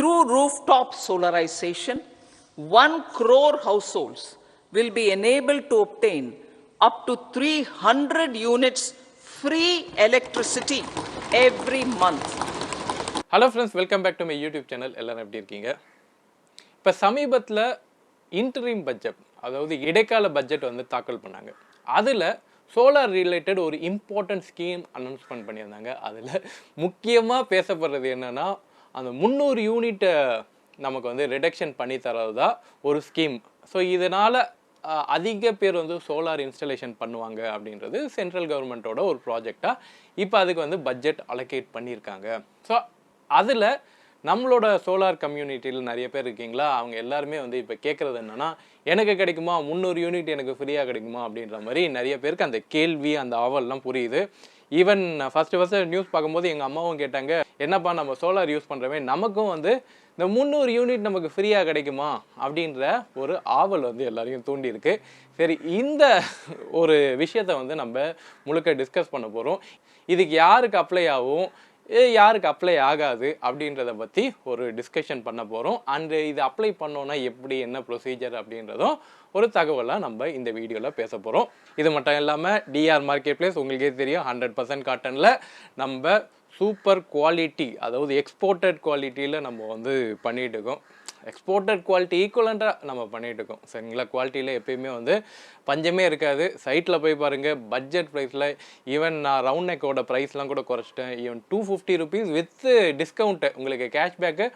Through rooftop solarization, 1 crore households will be enabled to obtain up to 300 units free electricity every month. Hello friends, welcome back to my YouTube channel. எல்லாரும் எப்படி இருக்கீங்க? இப்போ சமீபத்தில் interim budget, அதாவது இடைக்கால budget வந்து தாக்கல் பண்ணாங்க. அதில் சோலார் ரிலேட்டட் ஒரு இம்பார்ட்டன்ட் ஸ்கீம் அனௌன்ஸ்மெண்ட் பண்ணியிருந்தாங்க. அதில் முக்கியமாக பேசப்படுறது என்னென்னா, அந்த 300 யூனிட் நமக்கு வந்து ரிடக்ஷன் பண்ணி தரது தான் ஒரு ஸ்கீம். ஸோ இதனால் அதிக பேர் வந்து சோலார் இன்ஸ்டலேஷன் பண்ணுவாங்க அப்படின்றது சென்ட்ரல் கவர்மெண்ட்டோட ஒரு ப்ராஜெக்டாக இப்போ அதுக்கு வந்து பட்ஜெட் அலோகேட் பண்ணியிருக்காங்க. ஸோ அதில் நம்மளோட சோலார் கம்யூனிட்டியில் நிறைய பேர் இருக்கீங்களா, அவங்க எல்லாருமே வந்து இப்போ கேட்குறது என்னென்னா, எனக்கு கிடைக்குமா 300 யூனிட் எனக்கு ஃப்ரீயாக கிடைக்குமா அப்படின்ற மாதிரி நிறைய பேருக்கு அந்த கேள்வி, அந்த ஆவல்லாம் புரியுது. ஈவன் ஃபஸ்ட்டு நியூஸ் பார்க்கும்போது எங்கள் அம்மாவும் கேட்டாங்க, என்னப்பா நம்ம சோலார் யூஸ் பண்ணுறவே நமக்கும் வந்து இந்த 300 யூனிட் நமக்கு ஃப்ரீயாக கிடைக்குமா அப்படின்ற ஒரு ஆவல் வந்து எல்லாரையும் தூண்டியிருக்கு. சரி, இந்த ஒரு விஷயத்தை வந்து நம்ம முழுக்க டிஸ்கஸ் பண்ண போகிறோம். இதுக்கு யாருக்கு அப்ளை ஆகும், யாருக்கு அப்ளை ஆகாது அப்படின்றத பற்றி ஒரு டிஸ்கஷன் பண்ண போகிறோம். அண்டு இது அப்ளை பண்ணோன்னா எப்படி, என்ன ப்ரொசீஜர் அப்படின்றதும் ஒரு தகவலாக நம்ம இந்த வீடியோவில் பேச போகிறோம். இது மட்டும் இல்லாமல் டிஆர் மார்க்கெட் பிளேஸ் உங்களுக்கே தெரியும், 100% காட்டனில் நம்ம சூப்பர் குவாலிட்டி, அதாவது எக்ஸ்போர்ட்டட் குவாலிட்டியில் நம்ம வந்து பண்ணிகிட்டு இருக்கோம். எக்ஸ்போர்ட்டட் குவாலிட்டி ஈக்குவலண்ட்டாக நம்ம பண்ணிகிட்டு இருக்கோம். சரிங்களா, குவாலிட்டியில் எப்பயுமே வந்து பஞ்சமே இருக்காது. சைட்டில் போய் பாருங்கள், பட்ஜெட் ப்ரைஸில் ஈவன் நான் ரவுண்ட் நெக்கோட ப்ரைஸ்லாம் கூட குறைச்சிட்டேன். ஈவன் 250 ருபீஸ் வித் டிஸ்கவுண்ட்டு, உங்களுக்கு கேஷ்பேக்கு.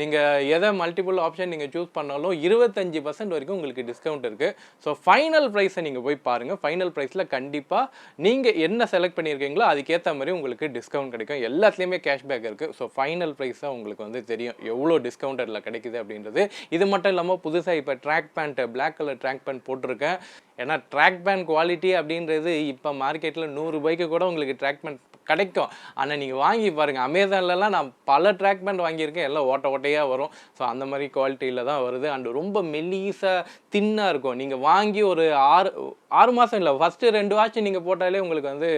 நீங்கள் எதை மல்டிபிள் ஆப்ஷன் நீங்கள் சூஸ் பண்ணாலும் 25% வரைக்கும் உங்களுக்கு டிஸ்கவுண்ட் இருக்குது. ஸோ ஃபைனல் ப்ரைஸை நீங்கள் போய் பாருங்கள். ஃபைனல் ப்ரைஸில் கண்டிப்பாக நீங்கள் என்ன செலக்ட் பண்ணியிருக்கீங்களோ அதுக்கேற்ற மாதிரி உங்களுக்கு டிஸ்கவுண்ட் கிடைக்கும். எல்லாத்துலேயுமே கேஷ்பேக் இருக்குது. ஸோ ஃபைனல் ப்ரைஸாக உங்களுக்கு வந்து தெரியும் எவ்வளோ டிஸ்கவுண்ட் அதில் கிடைக்குது அப்படின்றது. இது மட்டும் இல்லாமல் புதுசாக இப்போ track pant, black colour track pant போட்டிருக்கேன். ஏன்னா ட்ராக் பேண்ட் குவாலிட்டி அப்படின்றது இப்போ மார்க்கெட்டில் 100 ரூபாய்க்கு கூட உங்களுக்கு ட்ராக் பேண்ட் கிடைக்கும். ஆனால் நீங்கள் வாங்கி பாருங்கள், அமேசான்லலாம் நான் பல ட்ராக் பேண்ட் வாங்கியிருக்கேன், எல்லாம் ஓட்டையாக வரும். ஸோ அந்த மாதிரி குவாலிட்டியில் தான் வருது. அண்டு ரொம்ப மெல்லிஸாக தின்னாக இருக்கும். நீங்கள் வாங்கி ஒரு 6 மாதம் இல்லை, ஃபஸ்ட்டு 2 வாட்ச் நீங்கள் போட்டாலே உங்களுக்கு வந்து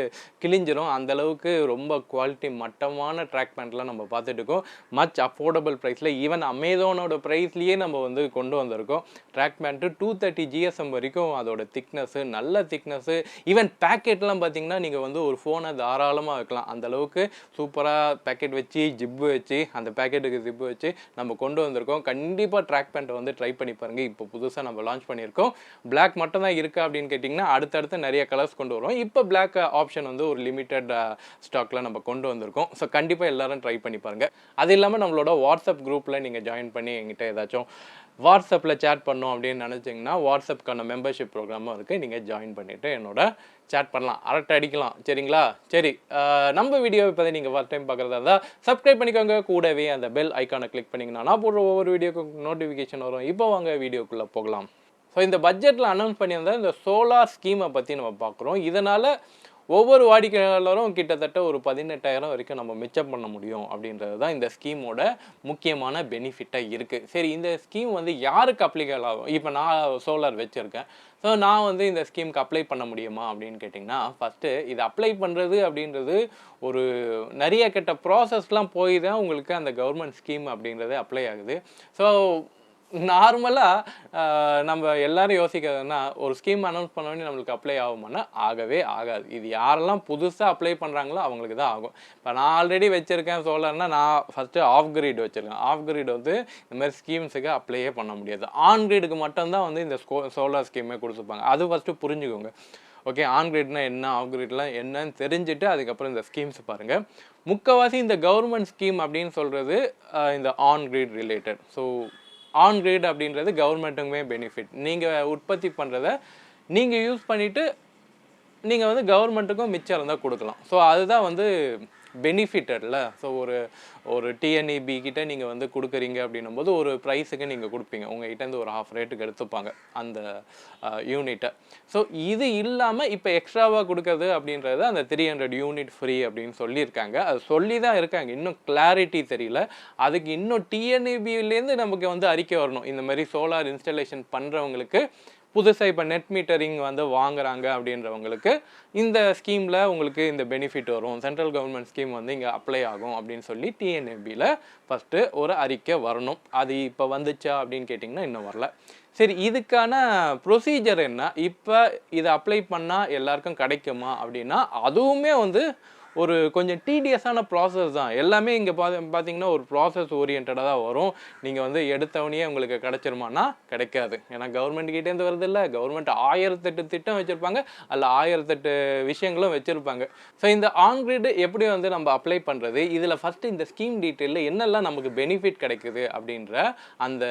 கிழிஞ்சிரும். அந்தளவுக்கு ரொம்ப குவாலிட்டி மட்டமான ட்ராக் பேண்ட்லாம் நம்ம பார்த்துட்டு இருக்கோம். மச் அஃபோர்டபுள் ப்ரைஸில், ஈவன் அமேசானோட ப்ரைஸ்லேயே நம்ம வந்து கொண்டு வந்திருக்கோம். ட்ராக் பேண்ட்டு 230 GSM வரைக்கும் அதோட திக்னஸ்ஸு, நல்ல திக்னஸ்ஸு. ஈவன் பேக்கெட்லாம் பார்த்தீங்கன்னா நீங்கள் வந்து ஒரு ஃபோனை தாராளமாக வைக்கலாம். அந்தளவுக்கு சூப்பராக பேக்கெட் வச்சு, ஜிப்பு வச்சு, அந்த பேக்கெட்டுக்கு ஜிப்பு வச்சு நம்ம கொண்டு வந்திருக்கோம். கண்டிப்பாக ட்ராக் பேண்ட்டை வந்து ட்ரை பண்ணி பாருங்கள். இப்போ புதுசாக நம்ம லான்ச் பண்ணியிருக்கோம். பிளாக் மட்டும் தான் இருக்கா அப்படின்னு கேட்டிங்கன்னா, அடுத்தடுத்து நிறைய கலர்ஸ் கொண்டு வரும். இப்போ பிளாக் ஆப்ஷன் வந்து ஒரு லிமிட்டட் ஸ்டாக்கில் நம்ம கொண்டு வந்திருக்கோம். ஸோ கண்டிப்பாக எல்லோரும் ட்ரை பண்ணி பாருங்கள். அது இல்லாமல் நம்மளோட வாட்ஸ்அப் குரூப்பில் நீங்கள் ஜாயின் பண்ணி எங்கிட்ட ஏதாச்சும் வாட்ஸ்அப்பில் சேட் பண்ணோம் அப்படின்னு நினச்சிங்கன்னா, வாட்ஸ்அப்புக்கான மெம்பர்ஷிப் ப்ரோக்ராமும் இருக்குது. நீங்கள் ஜாயின் பண்ணிவிட்டு என்னோட சேட் பண்ணலாம், அரட்டை அடிக்கலாம். சரிங்களா? சரி, நம்ம வீடியோ இப்போ நீங்கள் ஃபஸ்ட் டைம் பார்க்குறதா இருந்தால் சப்ஸ்கிரைப் பண்ணிக்கோங்க. கூடவே அந்த பெல் ஐக்கானை கிளிக் பண்ணிங்கன்னா நான் போடுற ஒவ்வொரு வீடியோக்கும் நோட்டிஃபிகேஷன் வரும். இப்போ வாங்க வீடியோக்குள்ளே போகலாம். ஸோ இந்த பட்ஜெட்டில் அனௌன்ஸ் பண்ணியிருந்த இந்த சோலார் ஸ்கீமை பற்றி நம்ம பார்க்குறோம். இதனால் ஒவ்வொரு வாடிக்கையாளரும் கிட்டத்தட்ட ஒரு 18,000 வரைக்கும் நம்ம மிச்சம் பண்ண முடியும் அப்படின்றது தான் இந்த ஸ்கீமோட முக்கியமான பெனிஃபிட்டாக இருக்குது. சரி, இந்த ஸ்கீம் வந்து யாருக்கு அப்ளிகேபிள் ஆகும்? இப்போ நான் சோலார் வச்சுருக்கேன். ஸோ நான் வந்து இந்த ஸ்கீமுக்கு அப்ளை பண்ண முடியுமா அப்படின்னு கேட்டிங்கன்னா, ஃபஸ்ட்டு இது அப்ளை பண்ணுறது அப்படின்றது ஒரு நிறைய கெட்ட ப்ராசஸ்லாம் போய் தான் உங்களுக்கு அந்த கவர்மெண்ட் ஸ்கீம் அப்படின்றது அப்ளை ஆகுது. ஸோ நார்மலாக நம்ம எல்லோரும் யோசிக்கிறதுனா, ஒரு ஸ்கீம் அனௌன்ஸ் பண்ணோன்னே நம்மளுக்கு அப்ளை ஆகுமானா ஆகவே ஆகாது. இது யாரெல்லாம் புதுசாக அப்ளை பண்ணுறாங்களோ அவங்களுக்கு தான் ஆகும். இப்போ நான் ஆல்ரெடி வச்சுருக்கேன் சோலார்னால், நான் ஃபஸ்ட்டு ஆஃப் கிரிட் வச்சுருக்கேன். ஆஃப் கிரிட் வந்து இந்த மாதிரி ஸ்கீம்ஸுக்கு அப்ளையே பண்ண முடியாது. ஆன் கிரிடுக்கு மட்டும்தான் வந்து இந்த சோலார் ஸ்கீமே கொடுத்துருப்பாங்க. அது ஃபஸ்ட்டு புரிஞ்சுக்கோங்க. ஓகே, ஆன் கிரிட்னா என்ன, ஆஃப் கிரிட்லாம் என்னன்னு தெரிஞ்சுட்டு அதுக்கப்புறம் இந்த ஸ்கீம்ஸ் பாருங்கள். முக்கால்வாசி இந்த கவர்மெண்ட் ஸ்கீம் அப்படின்னு சொல்கிறது இந்த on grid related. So on grid அப்படின்றது கவர்மெண்ட்டுக்குமே பெனிஃபிட். நீங்கள் உற்பத்தி பண்ணுறத நீங்கள் யூஸ் பண்ணிவிட்டு நீங்கள் வந்து கவர்மெண்ட்டுக்கும் மிச்சம் இருந்தால் கொடுக்கலாம். ஸோ அதுதான் வந்து பெனிஃபிட்டட்ல. ஸோ ஒரு டிஎன்இபி கிட்ட நீங்கள் வந்து கொடுக்குறீங்க அப்படின்னும் போது ஒரு ப்ரைஸுக்கு நீங்கள் கொடுப்பீங்க. உங்கள்கிட்டேருந்து ஒரு ½ ரேட்டுக்கு எடுத்துப்பாங்க அந்த யூனிட்டை. ஸோ இது இல்லாமல் இப்போ எக்ஸ்ட்ராவாக கொடுக்குறது அப்படின்றது அந்த 300 யூனிட் ஃப்ரீ அப்படின்னு சொல்லியிருக்காங்க. அது சொல்லி தான் இருக்காங்க, இன்னும் கிளாரிட்டி தெரியல. அதுக்கு இன்னும் டிஎன்இபிலேருந்து நமக்கு வந்து அறிக்கை வரணும். இந்த மாதிரி சோலார் இன்ஸ்டலேஷன் பண்ணுறவங்களுக்கு புதுசாக இப்போ நெட் மீட்டரிங் வந்து வாங்குறாங்க அப்படின்றவங்களுக்கு இந்த ஸ்கீமில் உங்களுக்கு இந்த பெனிஃபிட் வரும், சென்ட்ரல் கவர்மெண்ட் ஸ்கீம் வந்து இங்கே அப்ளை ஆகும் அப்படின்னு சொல்லி டிஎன்ஏபியில் ஃபஸ்ட்டு ஒரு அறிக்கை வரணும். அது இப்போ வந்துச்சா அப்படின்னு கேட்டிங்கன்னா இன்னும் வரல. சரி, இதுக்கான ப்ரொசீஜர் என்ன, இப்போ இதை அப்ளை பண்ணால் எல்லாருக்கும் கிடைக்குமா அப்படின்னா அதுவுமே வந்து ஒரு கொஞ்சம் டீடியஸான ப்ராசஸ் தான். எல்லாமே இங்கே பார்த்தீங்கன்னா ஒரு ப்ராசஸ் ஓரியன்டாக தான் வரும். நீங்கள் வந்து எடுத்தவனையே உங்களுக்கு கிடைச்சிருமானா கிடைக்காது. ஏன்னா கவர்மெண்ட்கிட்டேருந்து வருது இல்லை, கவர்மெண்ட் 1008 திட்டம் வச்சுருப்பாங்க, அதில் 1008 விஷயங்களும் வச்சுருப்பாங்க. ஸோ இந்த ஆன்கிரிட் எப்படி வந்து நம்ம அப்ளை பண்ணுறது, இதில் ஃபஸ்ட்டு இந்த ஸ்கீம் டீட்டெயிலில் என்னெல்லாம் நமக்கு பெனிஃபிட் கிடைக்குது அப்படின்ற அந்த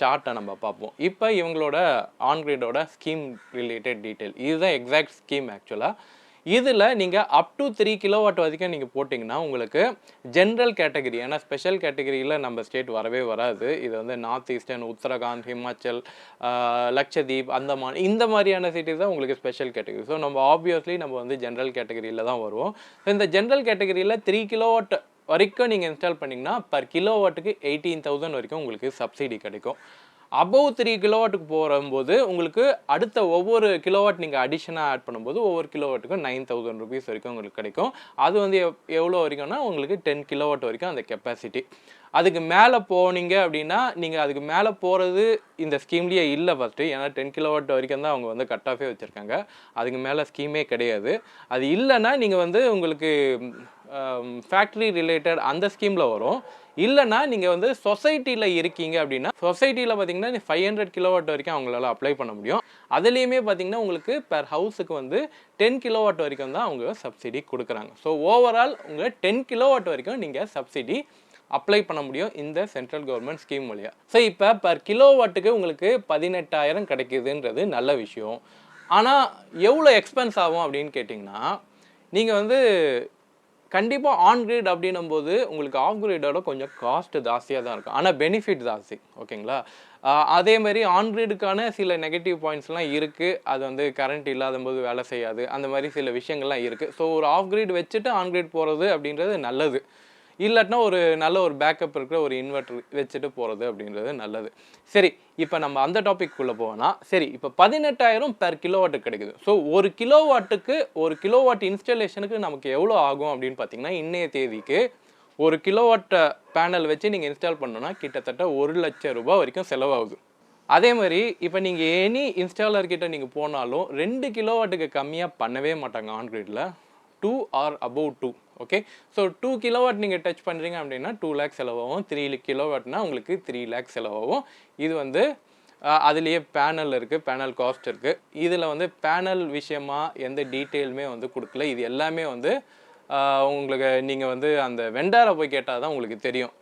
சார்ட்டை நம்ம பார்ப்போம். இப்போ இவங்களோட ஆன்கிரிடோட ஸ்கீம் ரிலேட்டட் டீட்டெயில் இதுதான் எக்ஸாக்ட் ஸ்கீம் ஆக்சுவலாக. இதில் நீங்கள் அப் டு 3 கிலோவாட் வரைக்கும் நீங்கள் போட்டிங்கன்னா உங்களுக்கு ஜென்ரல் கேட்டகரி, ஏன்னா ஸ்பெஷல் கேட்டகரியில் நம்ம ஸ்டேட் வரவே வராது. இது வந்து நார்த் ஈஸ்டர்ன், உத்தரகாண்ட், ஹிமாச்சல், லக்ஷதீப், அந்தமான் இந்த மாதிரியான சிட்டிஸ் தான் உங்களுக்கு ஸ்பெஷல் கேட்டகரி. ஸோ நம்ம ஆப்வியஸ்லி நம்ம வந்து ஜென்ரல் கேட்டகரியில் தான் வருவோம். ஸோ இந்த ஜென்ரல் கேட்டகரியில் 3 கிலோவாட் வரைக்கும் நீங்கள் இன்ஸ்டால் பண்ணிங்கன்னா பர் கிலோவாட்டுக்கு 18,000 வரைக்கும் உங்களுக்கு சப்சிடி கிடைக்கும். அபவ் 3 கிலோவாட்டுக்கு போகும்போது உங்களுக்கு அடுத்த ஒவ்வொரு கிலோவாட் நீங்கள் அடிஷனாக ஆட் பண்ணும்போது ஒவ்வொரு கிலோவாட்டுக்கும் 9,000 rupees வரைக்கும் உங்களுக்கு கிடைக்கும். அது வந்து எவ்வளோ வரைக்கும்னா உங்களுக்கு 10 கிலோவாட் வரைக்கும் அந்த கெப்பாசிட்டி. அதுக்கு மேலே போனீங்க அப்படின்னா நீங்கள் அதுக்கு மேலே போகிறது இந்த ஸ்கீம்லேயே இல்லை ஃபஸ்ட்டு. ஏன்னா 10 கிலோவாட் வரைக்கும் தான் அவங்க வந்து கட் ஆஃபே வச்சுருக்காங்க. அதுக்கு மேலே ஸ்கீமே கிடையாது. அது இல்லைன்னா நீங்கள் வந்து உங்களுக்கு ஃபேக்ட்ரி ரிலேட்டட் அந்த ஸ்கீமில் வரும். இல்லைனா நீங்கள் வந்து சொசைட்டியில் இருக்கீங்க அப்படின்னா சொசைட்டியில் பார்த்தீங்கன்னா 500 கிலோவாட் வரைக்கும் அவங்களால அப்ளை பண்ண முடியும். அதுலேயுமே பார்த்தீங்கன்னா உங்களுக்கு பெர் ஹவுஸுக்கு வந்து 10 கிலோவாட் வரைக்கும் தான் அவங்க சப்சிடி கொடுக்குறாங்க. ஸோ ஓவரால் உங்கள் 10 கிலோவாட் வரைக்கும் நீங்கள் சப்சிடி அப்ளை பண்ண முடியும் இந்த சென்ட்ரல் கவர்மெண்ட் ஸ்கீம் வழியாக. ஸோ இப்போ பர் கிலோவாட்டுக்கு உங்களுக்கு 18,000 கிடைக்குதுன்றது நல்ல விஷயம். ஆனால் எவ்வளோ எக்ஸ்பென்ஸ் ஆகும் அப்படின்னு கேட்டிங்கன்னா நீங்கள் வந்து கண்டிப்பாக ஆன்கிரிட் அப்படின்னும் போது உங்களுக்கு ஆஃப் கிரிடோட கொஞ்சம் காஸ்ட் ஜாஸ்தியாக தான் இருக்கும், ஆனால் பெனிஃபிட் ஜாஸ்தி. ஓகேங்களா? அதே மாதிரி ஆன்கிரிடுக்கான சில நெகட்டிவ் பாயிண்ட்ஸ்லாம் இருக்குது. அது வந்து கரண்ட் இல்லாத போது வேலை செய்யாது, அந்த மாதிரி சில விஷயங்கள்லாம் இருக்குது. ஸோ ஒரு ஆஃப் கிரிட் வச்சுட்டு ஆன்கிரிட் போகிறது அப்படின்றது நல்லது. இல்லாட்டினா ஒரு நல்ல ஒரு பேக்கப் இருக்கிற ஒரு இன்வெர்டர் வச்சுட்டு போகிறது அப்படின்றது நல்லது. சரி, இப்போ நம்ம அந்த டாபிக்குள்ளே போவோம்னா, சரி இப்போ 18,000 பெர் கிலோவாட்டுக்கு கிடைக்குது. ஸோ ஒரு கிலோவாட் இன்ஸ்டாலேஷனுக்கு நமக்கு எவ்வளோ ஆகும் அப்படின்னு பார்த்தீங்கன்னா இன்றைய தேதிக்கு ஒரு கிலோவாட் பேனல் வச்சு நீங்கள் இன்ஸ்டால் பண்ணணும்னா கிட்டத்தட்ட 1,00,000 ரூபாய் வரைக்கும் செலவாகுது. அதே மாதிரி இப்போ நீங்கள் எனி இன்ஸ்டாலர்கிட்ட நீங்கள் போனாலும் 2 கிலோவாட்டுக்கு கம்மியாக பண்ணவே மாட்டாங்க ஆன்கிரிடில். 2 or above 2. Okay, so 2 kilowatt நீங்கள் டச் பண்ணுறீங்க அப்படின்னா 2 lakhs செலவாகும். 3 கிலோவாட்னா உங்களுக்கு 3 lakhs செலவாகும். இது வந்து அதுலேயே பேனல் இருக்குது, பேனல் காஸ்ட் இருக்குது. இதில் வந்து பேனல் விஷயமா எந்த டீட்டெயிலுமே வந்து கொடுக்கல. இது எல்லாமே வந்து உங்களுக்கு நீங்கள் வந்து அந்த வெண்டாரை போய் கேட்டால் தான் உங்களுக்கு தெரியும்.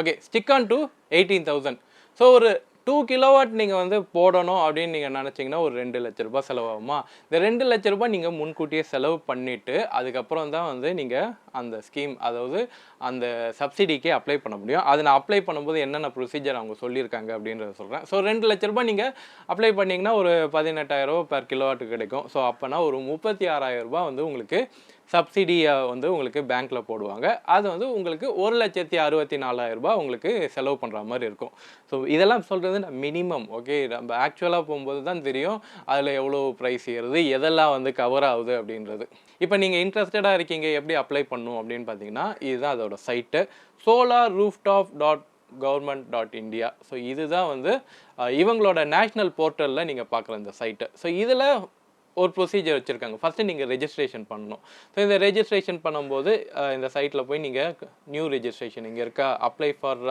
Okay, stick on to 18,000. So ஒரு 2 கிலோவாட் நீங்கள் வந்து போடணும் அப்படின்னு நீங்கள் நினச்சிங்கன்னா ஒரு 2 லட்ச ரூபாய் செலவாகுமா? இந்த 2 லட்ச ரூபாய் நீங்கள் முன்கூட்டியே செலவு பண்ணிவிட்டு அதுக்கப்புறம் தான் வந்து நீங்கள் அந்த ஸ்கீம், அதாவது அந்த சப்சிடிக்கே அப்ளை பண்ண முடியும். அதை நான் அப்ளை பண்ணும்போது என்னென்ன ப்ரொசீஜர் அவங்க சொல்லியிருக்காங்க அப்படின்றத சொல்கிறேன். ஸோ 2 லட்ச ரூபாய் நீங்கள் அப்ளை பண்ணிங்கன்னா ஒரு 18,000 ரூபா பெர் கிலோவாட்டுக்கு கிடைக்கும். ஸோ அப்போனா ஒரு 36,000 ரூபாய் வந்து உங்களுக்கு சப்சிடியை வந்து உங்களுக்கு பேங்க்கில் போடுவாங்க. அது வந்து உங்களுக்கு 1,64,000 ரூபாய் உங்களுக்கு செலவு பண்ணுற மாதிரி இருக்கும். ஸோ இதெல்லாம் சொல்கிறது மினிமம். ஓகே, நம்ம ஆக்சுவலாக போகும்போது தான் தெரியும் அதில் எவ்வளோ ப்ரைஸ் ஏறுது, எதெல்லாம் வந்து கவர் ஆகுது அப்படின்றது. இப்போ நீங்கள் இன்ட்ரெஸ்டடாக இருக்கீங்க எப்படி அப்ளை பண்ணணும் அப்படின்னு பார்த்தீங்கன்னா இதுதான் அதோட சைட்டு, solarrooftop.government.india. ஸோ இதுதான் வந்து இவங்களோட நேஷ்னல் போர்ட்டலில் நீங்கள் பார்க்குற இந்த சைட்டு. ஸோ இதில் ஒரு ப்ரொசீஜர் வச்சுருக்காங்க. ஃபஸ்ட்டு நீங்கள் ரெஜிஸ்ட்ரேஷன் பண்ணணும். ஸோ இந்த ரெஜிஸ்ட்ரேஷன் பண்ணும்போது இந்த சைட்டில் போய் நீங்கள் நியூ ரெஜிஸ்ட்ரேஷன் இங்கே இருக்கா, அப்ளை ஃபார்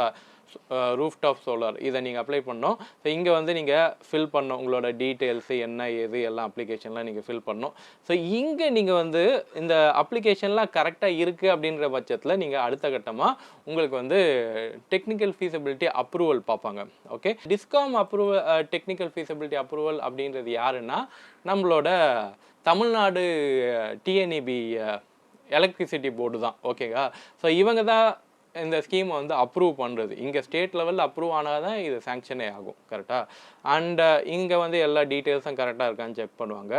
ரூஃப்டாப் சோலார், இதை நீங்கள் அப்ளை பண்ணணும். ஸோ இங்கே வந்து நீங்கள் ஃபில் பண்ணணும் உங்களோட டீட்டெயில்ஸு என்ன ஏது எல்லாம் அப்ளிகேஷன்லாம் நீங்கள் ஃபில் பண்ணணும். ஸோ இங்கே நீங்கள் வந்து இந்த அப்ளிகேஷன்லாம் கரெக்டாக இருக்குது அப்படின்ற பட்சத்தில் நீங்கள் அடுத்த கட்டமாக உங்களுக்கு வந்து டெக்னிக்கல் ஃபீஸபிலிட்டி அப்ரூவல் பார்ப்பாங்க. Okay, DISCOM approval, technical feasibility approval அப்படின்றது யாருன்னா நம்மளோட தமிழ்நாடு டிஎன்இபி எலக்ட்ரிசிட்டி போர்டு தான். ஓகேவா? ஸோ இவங்க தான் இந்த ஸ்கீமை வந்து அப்ரூவ் பண்ணுறது. இங்கே ஸ்டேட் லெவலில் அப்ரூவ் ஆனால் தான் இது சாங்ஷனே ஆகும். கரெக்டாக? அண்ட் இங்கே வந்து எல்லா டீட்டெயில்ஸும் கரெக்டாக இருக்கான்னு செக் பண்ணுவாங்க.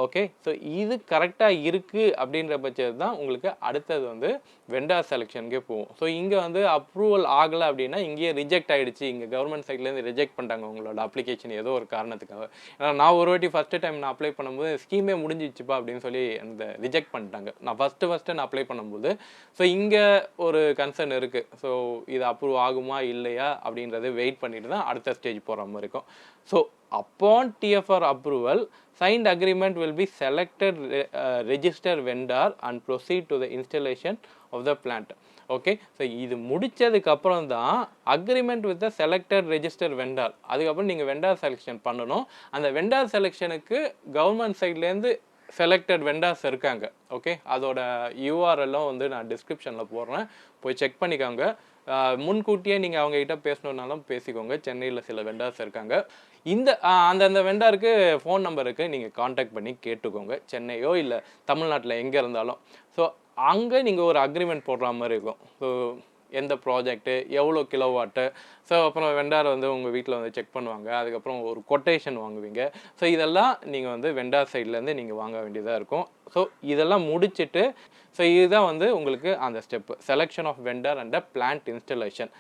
ஓகே. ஸோ இது கரெக்டாக இருக்குது அப்படின்ற பட்சத்தில் தான் உங்களுக்கு அடுத்தது வந்து வெண்டார் செலெக்ஷனுக்கே போகும். ஸோ இங்கே வந்து அப்ரூவல் ஆகலை அப்படின்னா இங்கேயே ரிஜெக்ட் ஆகிடுச்சு, இங்கே கவர்மெண்ட் சைட்லேருந்து ரிஜெக்ட் பண்ணிட்டாங்க உங்களோட அப்ளிகேஷன் ஏதோ ஒரு காரணத்துக்காக. ஏன்னா நான் ஒரு வாட்டி ஃபஸ்ட்டு டைம் நான் அப்ளை பண்ணும்போது ஸ்கீமே முடிஞ்சிச்சுப்பா அப்படின்னு சொல்லி அந்த ரிஜெக்ட் பண்ணிட்டாங்க நான் ஃபஸ்ட்டு நான் அப்ளை பண்ணும்போது. ஸோ இங்கே ஒரு கன்சர்ன் இருக்குது. ஸோ இது அப்ரூவ் ஆகுமா இல்லையா அப்படின்றத வெயிட் பண்ணிட்டு தான் அடுத்த ஸ்டேஜ் போகிற மாதிரி இருக்கும். So upon TFR approval, signed agreement will be selected register vendor and proceed to the installation of the plant. Okay. So இது முடித்ததுக்கு அப்புறம் தான் agreement with the selected register vendor. அதுக்கப்புறம் நீங்கள் வெண்டார் செலெக்ஷன் பண்ணணும். அந்த வெண்டார் செலெக்ஷனுக்கு கவர்மெண்ட் சைட்லேருந்து selected vendors இருக்காங்க. ஓகே. அதோட யூஆர்எல்லும் வந்து நான் டிஸ்கிரிப்ஷனில் போடுறேன், போய் செக் பண்ணிக்கோங்க. முன்கூட்டியே நீங்கள் அவங்ககிட்ட பேசணுன்னாலும் பேசிக்கோங்க. சென்னையில் சில வெண்டார்ஸ் இருக்காங்க. இந்த அந்தந்த வெண்டாருக்கு ஃபோன் நம்பருக்கு நீங்கள் காண்டாக்ட் பண்ணி கேட்டுக்கோங்க, சென்னையோ இல்லை தமிழ்நாட்டில் எங்கே இருந்தாலும். ஸோ அங்கே நீங்கள் ஒரு அக்ரிமெண்ட் போடுற மாதிரி இருக்கும். ஸோ எந்த ப்ராஜெக்ட்டு, எவ்வளோ கிலோவாட்டு, ஸோ அப்புறம் வெண்டார் வந்து உங்கள் வீட்டில் வந்து செக் பண்ணுவாங்க. அதுக்கப்புறம் ஒரு கொட்டேஷன் வாங்குவீங்க. ஸோ இதெல்லாம் நீங்கள் வந்து வெண்டார் சைட்லேருந்து நீங்கள் வாங்க வேண்டியதாக இருக்கும். ஸோ இதெல்லாம் முடிச்சுட்டு ஸோ இதுதான் வந்து உங்களுக்கு அந்த step, selection of vendor and plant installation.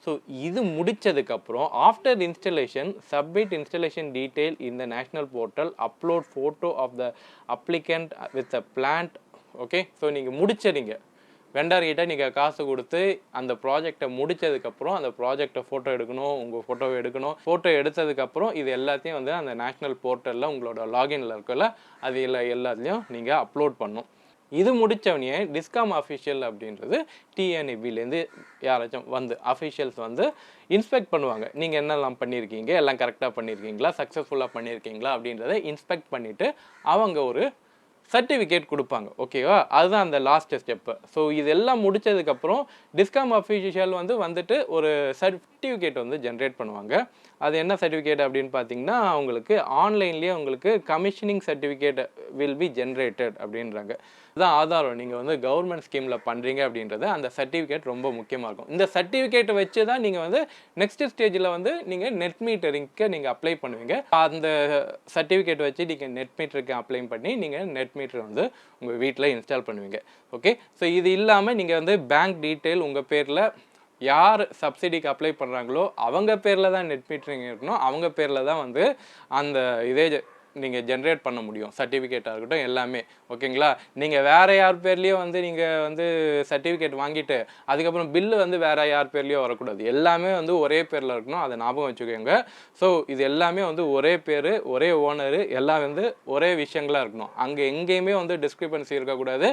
So இது முடித்ததுக்கப்புறம் after installation submit installation detail in the national portal, upload photo of the applicant with a plant. Okay. So நீங்கள் முடிச்சிடுங்க, வெண்டார்கிட்ட நீங்கள் காசு கொடுத்து அந்த ப்ராஜெக்டை முடித்ததுக்கப்புறம் அந்த ப்ராஜெக்டை ஃபோட்டோ எடுக்கணும், உங்கள் ஃபோட்டோவை எடுக்கணும். ஃபோட்டோ எடுத்ததுக்கப்புறம் இது எல்லாத்தையும் வந்து அந்த நேஷ்னல் போர்ட்டலில் உங்களோட லாகின்ல இருக்குல்ல அது எல்லாத்துலேயும் நீங்கள் அப்லோட் பண்ணணும். இது முடித்தவனே டிஸ்காம் அஃபிஷியல் அப்படின்றது டிஎன்இபிலேருந்து யாராச்சும் வந்து அஃபிஷியல்ஸ் வந்து இன்ஸ்பெக்ட் பண்ணுவாங்க. நீங்கள் என்னெல்லாம் பண்ணியிருக்கீங்க, எல்லாம் கரெக்டாக பண்ணியிருக்கீங்களா, சக்ஸஸ்ஃபுல்லாக பண்ணியிருக்கீங்களா அப்படின்றத இன்ஸ்பெக்ட் பண்ணிவிட்டு அவங்க ஒரு சர்டிஃபிகேட் கொடுப்பாங்க. ஓகேவா. அதுதான் அந்த லாஸ்ட் ஸ்டெப்பு. ஸோ இதெல்லாம் முடித்ததுக்கப்புறம் டிஸ்காம் அஃபிஷியல் வந்துட்டு ஒரு சர்டிஃபிகேட் வந்து ஜென்ரேட் பண்ணுவாங்க. அது என்ன சர்டிஃபிகேட் அப்படின்னு பார்த்தீங்கன்னா உங்களுக்கு ஆன்லைன்லேயே உங்களுக்கு commissioning certificate will be generated அப்படின்றாங்க. இதுதான் ஆதாரம் நீங்கள் வந்து கவர்மெண்ட் ஸ்கீமில் பண்ணுறீங்க அப்படின்றது. அந்த சர்டிஃபிகேட் ரொம்ப முக்கியமாக இருக்கும். இந்த சர்டிஃபிகேட்டை வச்சு தான் நீங்கள் வந்து நெக்ஸ்ட் ஸ்டேஜில் வந்து நீங்கள் நெட் மீட்டரிங்க்கு நீங்கள் அப்ளை பண்ணுவீங்க. அந்த சர்டிஃபிகேட் வச்சு நீங்கள் நெட் மீட்டருக்கு அப்ளை பண்ணி நீங்கள் நெட் மீட்டர் வந்து உங்கள் வீட்டில் இன்ஸ்டால் பண்ணுவீங்க. ஓகே. ஸோ இது இல்லாமல் நீங்கள் வந்து பேங்க் டீட்டெயில் உங்கள் பேரில் யார் சப்சிடிக்கு அப்ளை பண்ணுறாங்களோ அவங்க பேரில் தான் நெட் மீட்டரிங் இருக்கணும். அவங்க பேரில் தான் வந்து அந்த இதே நீங்கள் ஜென்ரேட் பண்ண முடியும், சர்டிஃபிகேட்டாக இருக்கட்டும் எல்லாமே. ஓகேங்களா. நீங்கள் வேறு யார் பேர்லேயோ வந்து நீங்கள் வந்து சர்டிஃபிகேட் வாங்கிட்டு அதுக்கப்புறம் பில்லு வந்து வேறு யார் பேர்லேயோ வரக்கூடாது. எல்லாமே வந்து ஒரே பேரில் இருக்கணும், அதை ஞாபகம் வச்சுக்கோங்க. ஸோ இது எல்லாமே வந்து ஒரே பேர், ஒரே ஓனரு, எல்லாம் வந்து ஒரே விஷயங்களாக இருக்கணும். அங்கே எங்கேயுமே வந்து டிஸ்கிரிபன்சி இருக்கக்கூடாது.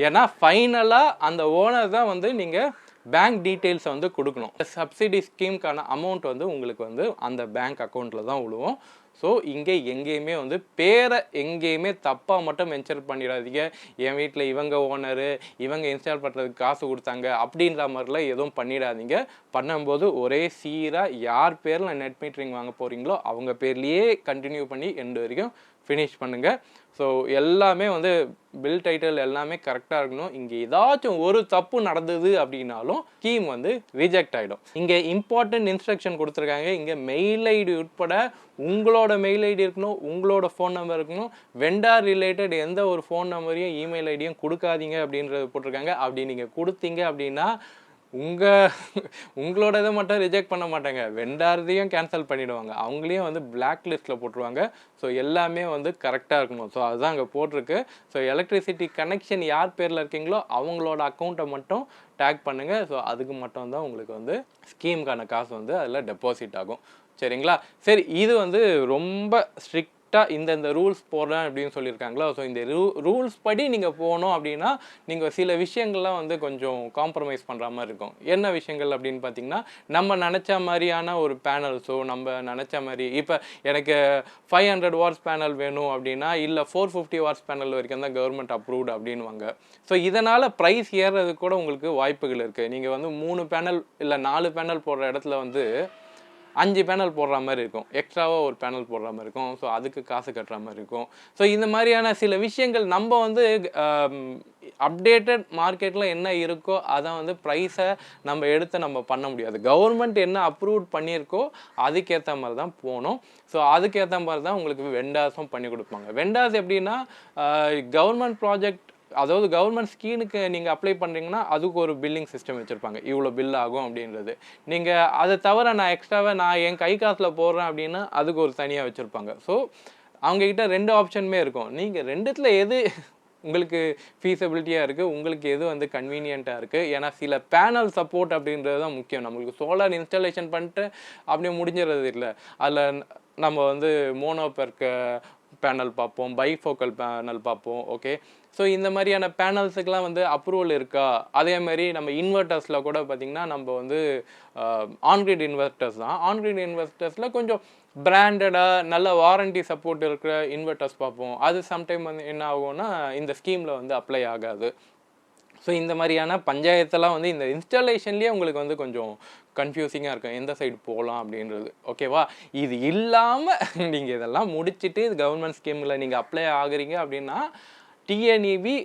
ஏன்னா ஃபைனலாக அந்த ஓனர் தான் வந்து நீங்கள் பேங்க் டீட்டெயில்ஸை வந்து கொடுக்கணும். சப்சிடி ஸ்கீமுக்கான அமௌண்ட் வந்து உங்களுக்கு வந்து அந்த பேங்க் அக்கௌண்ட்டில் தான் விழுவும். ஸோ இங்கே எங்கேயுமே வந்து பேரை எங்கேயுமே தப்பாக மட்டும் மென்ஷன் பண்ணிடாதீங்க. என் வீட்டில் இவங்க ஓனரு, இவங்க இன்ஸ்டால் பண்ணுறதுக்கு காசு கொடுத்தாங்க அப்படின்ற மாதிரிலாம் எதுவும் பண்ணிடாதீங்க. பண்ணும்போது ஒரே சீராக யார் பேரில் நெட் மீட்டரிங் வாங்க போகிறீங்களோ அவங்க பேர்லேயே கண்டினியூ பண்ணி எண்டு வரைக்கும் ஃபினிஷ் பண்ணுங்கள். ஸோ எல்லாமே வந்து பில் டைட்டில் எல்லாமே கரெக்டாக இருக்கணும். இங்கே ஏதாச்சும் ஒரு தப்பு நடந்தது அப்படின்னாலும் ஸ்கீம் வந்து ரிஜெக்ட் ஆகிடும். இங்கே இம்பார்ட்டன்ட் இன்ஸ்ட்ரக்ஷன் கொடுத்துருக்காங்க. இங்கே மெயில் ஐடி உட்பட உங்களோட மெயில் ஐடி இருக்கணும், உங்களோட ஃபோன் நம்பர் இருக்கணும். வெண்டார் ரிலேட்டட் எந்த ஒரு ஃபோன் நம்பரையும் இமெயில் ஐடியும் கொடுக்காதீங்க அப்படின்றது போட்டிருக்காங்க. அப்படி நீங்கள் கொடுத்தீங்க அப்படின்னா உங்களோட இதை மட்டும் ரிஜெக்ட் பண்ண மாட்டாங்க, வெண்டாரதையும் கேன்சல் பண்ணிவிடுவாங்க, அவங்களையும் வந்து பிளாக் லிஸ்ட்டில் போட்டுருவாங்க. ஸோ எல்லாமே வந்து கரெக்டாக இருக்கணும். ஸோ அதுதான் அங்கே போட்டிருக்கு. ஸோ எலக்ட்ரிசிட்டி கனெக்ஷன் யார் பேரில் இருக்கீங்களோ அவங்களோட அக்கௌண்ட்டை மட்டும் டேக் பண்ணுங்கள். ஸோ அதுக்கு மட்டும் தான் உங்களுக்கு வந்து ஸ்கீமுக்கான காசு வந்து அதில் டெபாசிட் ஆகும். சரிங்களா. சரி, இது வந்து ரொம்ப ஸ்ட்ரிக்ட் இந்த ரூல்ஸ் போடுறேன் அப்படின்னு சொல்லியிருக்காங்களா. ஸோ இந்த ரூல்ஸ் படி நீங்கள் போகணும் அப்படின்னா நீங்கள் சில விஷயங்கள்லாம் வந்து கொஞ்சம் காம்ப்ரமைஸ் பண்ணுற மாதிரி இருக்கும். என்ன விஷயங்கள் அப்படின்னு பார்த்தீங்கன்னா, நம்ம நினச்ச மாதிரியான ஒரு பேனல்ஸோ நம்ம நினச்ச மாதிரி இப்போ எனக்கு 500 வாட்ஸ் பேனல் வேணும் அப்படின்னா இல்லை 450 வாட்ஸ் பேனல் வரைக்கும் தான் கவர்மெண்ட் அப்ரூவ்டு அப்படின்வாங்க. ஸோ இதனால் ப்ரைஸ் ஏறுறதுக்கு கூட உங்களுக்கு வாய்ப்புகள் இருக்குது. நீங்கள் வந்து 3 பேனல் இல்லை 4 பேனல் போடுற இடத்துல வந்து 5 பேனல் போடுற மாதிரி இருக்கும், எக்ஸ்ட்ராவாக ஒரு பேனல் போடுற மாதிரி இருக்கும். ஸோ அதுக்கு காசு கட்டுற மாதிரி இருக்கும். ஸோ இந்த மாதிரியான சில விஷயங்கள் நம்ம வந்து அப்டேட்டட் மார்க்கெட்டில் என்ன இருக்கோ அதை வந்து ப்ரைஸை நம்ம எடுத்து நம்ம பண்ண முடியாது. கவர்மெண்ட் என்ன அப்ரூவ் பண்ணியிருக்கோ அதுக்கேற்ற மாதிரி தான் போகணும். ஸோ அதுக்கேற்ற மாதிரி தான் உங்களுக்கு வெண்டாஸும் பண்ணி கொடுப்பாங்க. வெண்டாஸ் எப்படின்னா கவர்மெண்ட் ப்ராஜெக்ட், அதாவது கவர்மெண்ட் ஸ்கீமுக்கு நீங்கள் அப்ளை பண்ணுறீங்கன்னா அதுக்கு ஒரு பில்லிங் சிஸ்டம் வச்சுருப்பாங்க, இவ்வளோ பில் ஆகும் அப்படின்றது. நீங்கள் அதை தவிர நான் எக்ஸ்ட்ராவாக நான் என் கை காசில் போடுறேன் அப்படின்னா அதுக்கு ஒரு தனியாக வச்சுருப்பாங்க. ஸோ அவங்கக்கிட்ட 2 ஆப்ஷனுமே இருக்கும். நீங்கள் ரெண்டுத்தில் எது உங்களுக்கு ஃபீஸபிலிட்டியாக இருக்குது, உங்களுக்கு எது வந்து கன்வீனியண்ட்டாக இருக்குது. ஏன்னா சில பேனல் சப்போர்ட் அப்படின்றது தான் முக்கியம். நம்மளுக்கு சோலார் இன்ஸ்டாலேஷன் பண்ணிட்டு அப்படியே முடிஞ்சிடறது இல்லை. அதில் நம்ம வந்து மோனோபெர்க் பேனல் பார்ப்போம், பைஃபோக்கல் பேனல் பார்ப்போம். ஓகே, ஸோ இந்த மாதிரியான பேனல்ஸுக்கெலாம் வந்து அப்ரூவல் இருக்கா. அதேமாதிரி நம்ம இன்வெர்ட்டர்ஸில் கூட பார்த்திங்கன்னா நம்ம வந்து ஆன்கிரிட் இன்வெர்ட்டர்ஸ் தான். ஆன்கிரிட் இன்வெர்ட்டர்ஸில் கொஞ்சம் பிராண்டடாக நல்ல வாரண்டி சப்போர்ட் இருக்கிற இன்வெர்ட்டர்ஸ் பார்ப்போம். அது சம்டைம் வந்து என்ன ஆகும்னா இந்த ஸ்கீமில் வந்து அப்ளை ஆகாது. ஸோ இந்த மாதிரியான பஞ்சாயத்தெல்லாம் வந்து இந்த இன்ஸ்டாலேஷன்லேயே உங்களுக்கு வந்து கொஞ்சம் கன்ஃபியூசிங்காக இருக்கும், எந்த சைடு போகலாம் அப்படின்றது. ஓகேவா? இது இல்லாமல் நீங்கள் இதெல்லாம் முடிச்சுட்டு கவர்மெண்ட் ஸ்கீமில் நீங்கள் அப்ளை ஆகுறீங்க அப்படின்னா டிஎன்இபி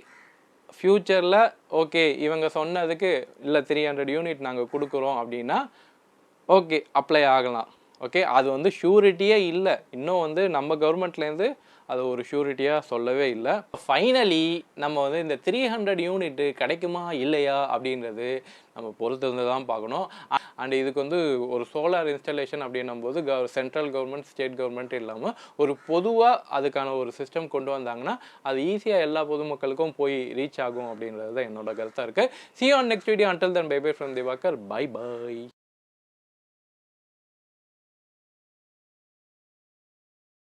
ஃப்யூச்சரில் ஓகே இவங்க சொன்னதுக்கு இல்லை 300 யூனிட் நாங்கள் கொடுக்குறோம் அப்படின்னா ஓகே அப்ளை ஆகலாம். ஓகே, அது வந்து ஷூரிட்டியே இல்லை. இன்னும் வந்து நம்ம கவர்மெண்ட்லேருந்து அது ஒரு ஷூரிட்டியாக சொல்லவே இல்லை. ஃபைனலி நம்ம வந்து இந்த 300 யூனிட்டு கிடைக்குமா இல்லையா அப்படின்றது நம்ம பொறுத்திருந்து தான் பார்க்கணும். அண்ட் இதுக்கு வந்து ஒரு சோலார் இன்ஸ்டாலேஷன் அப்படின்னும் போது சென்ட்ரல் கவர்மெண்ட், ஸ்டேட் கவர்மெண்ட் இல்லாமல் ஒரு பொதுவாக அதுக்கான ஒரு சிஸ்டம் கொண்டு வந்தாங்கன்னா அது ஈஸியாக எல்லா பொதுமக்களுக்கும் போய் ரீச் ஆகும் அப்படின்றது தான் என்னோட கருத்தாக இருக்குது. See you on next video. Until then, bye bye from Divakar. Bye bye.